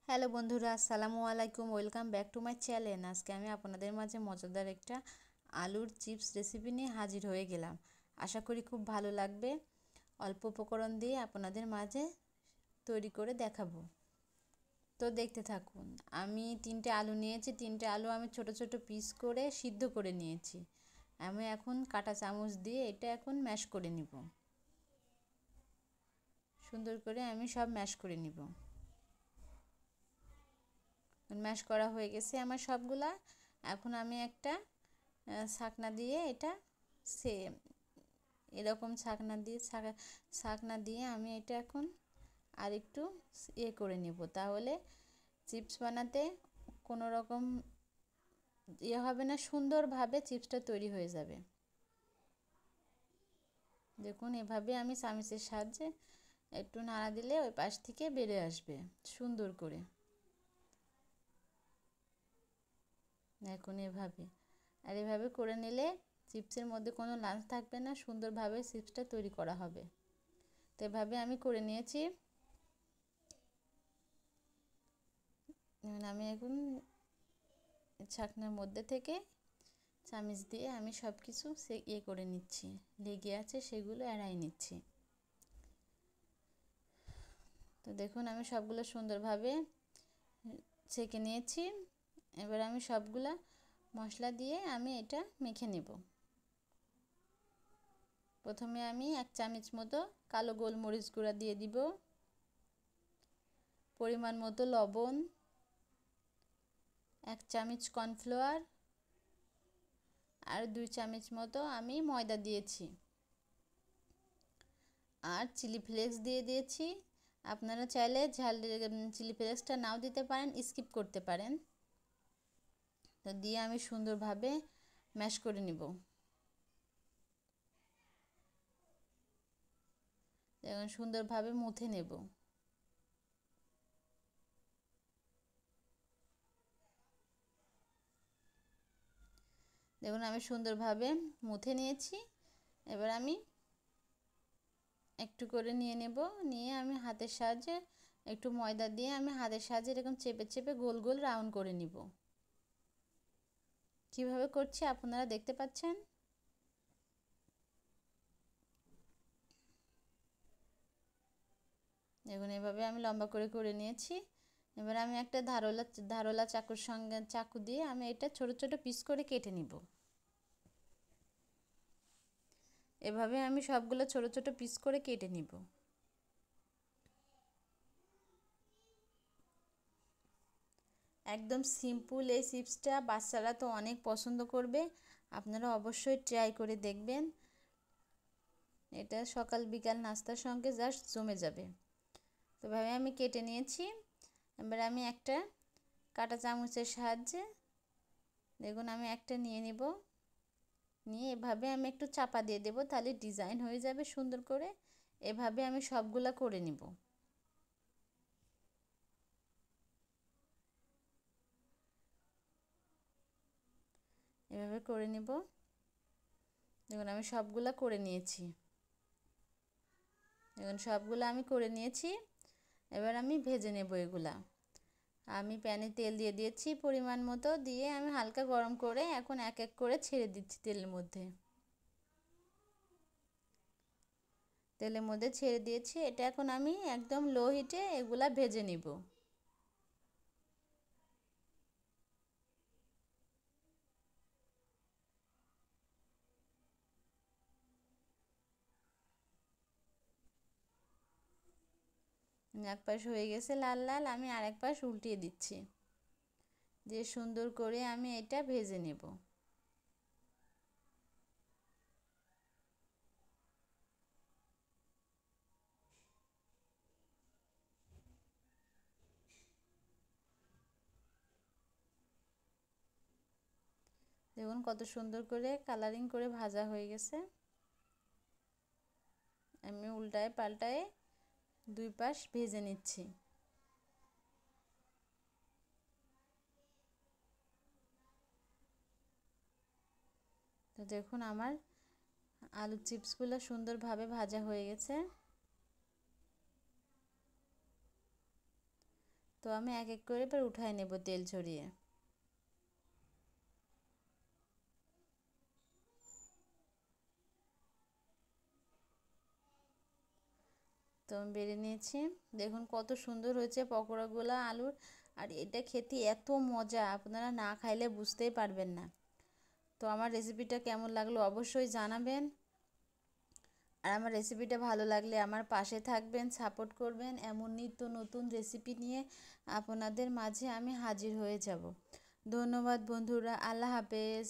Hello বন্ধুরা, আসসালামু আলাইকুম। Welcome back to my channel. আজকে আমি আপনাদের মাঝে মজাদার একটা আলুর চিপস রেসিপি নিয়ে হাজির হয়ে গেলাম। আশা করি খুব ভালো লাগবে। অল্প উপকরণ দিয়ে আপনাদের মাঝে তৈরি করে দেখাবো, তো দেখতে থাকুন। আমি 3টে আলু নিয়েছি। 3টে আলু আমি ছোট ছোট পিস করে সিদ্ধ করে নিয়েছি। আমি এখন কাঁটা চামচ দিয়ে এটা এখন ম্যাশ করে নিব। সুন্দর করে আমি সব ম্যাশ করে নিব। ম্যাশ করা হয়ে গেছে আমার সবগুলা। এখন আমি একটা ছাকনা দিয়ে এটা সে এরকম ছাকনা দিয়ে আমি এটা এখন আর একটু করে নেব, তাহলে চিপস বানাতে কোনো রকম হবে না, সুন্দরভাবে চিপসটা তৈরি হয়ে যাবে। দেখুন, এভাবে আমি চামচের সাহায্যে একটু নাড়া দিলে ওই পাশ থেকে বেরিয়ে আসবে সুন্দর করে। এখন এভাবে করে নিলে চিপসের মধ্যে কোনো লাঞ্চ থাকবে না, সুন্দরভাবে চিপসটা তৈরি করা হবে। তো এভাবে আমি করে নিয়েছি। আমি এখন ছাকনার মধ্যে থেকে চামচ দিয়ে আমি সব কিছু করে নিচ্ছি, লেগে আছে সেগুলো এড়াই নিচ্ছি। তো দেখুন, আমি সবগুলো সুন্দরভাবে ছেঁকে নিয়েছি। এবার আমি সবগুলা মশলা দিয়ে আমি এটা মেখে নেব। প্রথমে আমি 1 চামচ মতো কালো গোলমরিচ গুঁড়া দিয়ে দিব, পরিমাণ মতো লবণ, 1 চামচ কর্নফ্লাওয়ার আর 2 চামচ মতো আমি ময়দা দিয়েছি, আর চিলি ফ্লেক্স দিয়ে দিয়েছি। আপনারা চাইলে চিলি ফ্লেক্সটা নাও দিতে পারেন, স্কিপ করতে পারেন। তো দিয়ে আমি সুন্দরভাবে ম্যাশ করে নিব। এখন সুন্দরভাবে মুথে নেব। দেখুন, আমি সুন্দরভাবে মুথে নিয়েছি। এবার আমি একটু করে নিয়ে নেব। নিয়ে আমি হাতের সাহায্যে একটু ময়দা দিয়ে আমি হাতের সাহায্যে এরকম চেপে চেপে গোল গোল রাউন্ড করে নিব। কিভাবে করছি আপনারা দেখতে পাচ্ছেন। দেখুন, এভাবে আমি লম্বা করে করে নিয়েছি। এবার আমি একটা ধারোলা চাকু দিয়ে আমি এটা ছোট ছোট পিস করে কেটে নিব। এভাবে আমি সবগুলো ছোট ছোট পিস করে কেটে নিব। একদম সিম্পল এই চিপসটা বাচ্চারা তো অনেক পছন্দ করবে। আপনারা অবশ্যই ট্রাই করে দেখবেন। এটা সকাল বিকাল নাস্তার সঙ্গে জাস্ট জমে যাবে। তো ভাবে আমি কেটে নিয়েছি। এবার আমি একটা কাঁটা চামচের সাহায্যে দেখুন আমি একটা নিয়ে নিব। নিয়ে এভাবে আমি একটু চাপা দিয়ে দেব, তাহলে ডিজাইন হয়ে যাবে সুন্দর করে। এভাবে আমি সবগুলা করে নিব। এভাবে করে নিব। দেখুন, আমি সবগুলা করে নিয়েছি। দেখুন, সবগুলো আমি করে নিয়েছি। এবার আমি ভেজে নেব এগুলা। আমি প্যানে তেল দিয়ে দিয়েছি পরিমাণ মতো, দিয়ে আমি হালকা গরম করে এখন এক এক করে ছেড়ে দিচ্ছি তেলের মধ্যে ছেড়ে দিয়েছি। এটা এখন আমি একদম লো হিটে এগুলা ভেজে নিব। এক পাশ হয়ে গেছে লাল লাল, আমি আরেক পাশ উল্টিয়ে দিচ্ছি, দিয়ে সুন্দর করে আমি এটা ভেজে নেব। দেখুন কত সুন্দর করে কালারিং করে ভাজা হয়ে গেছে। আমি উল্টায় পাল্টায় 2 পাশ ভেজে নিচ্ছি। তো দেখুন, আমার আলু চিপসগুলো সুন্দরভাবে ভাজা হয়ে গেছে। তো আমি এক এক করে এবার উঠায় নেব তেল ছড়িয়ে। তো আমি বেড়ে নিয়েছি, দেখুন কত সুন্দর হয়েছে পকোড়াগুলো আলুর। আর এটা খেতে এত মজা, আপনারা না খাইলে বুঝতেই পারবেন না। তো আমার রেসিপিটা কেমন লাগলো অবশ্যই জানাবেন। আর আমার রেসিপিটা ভালো লাগলে আমার পাশে থাকবেন, সাপোর্ট করবেন। এমন নিত্য নতুন রেসিপি নিয়ে আপনাদের মাঝে আমি হাজির হয়ে যাব। ধন্যবাদ বন্ধুরা, আল্লাহ হাফেজ।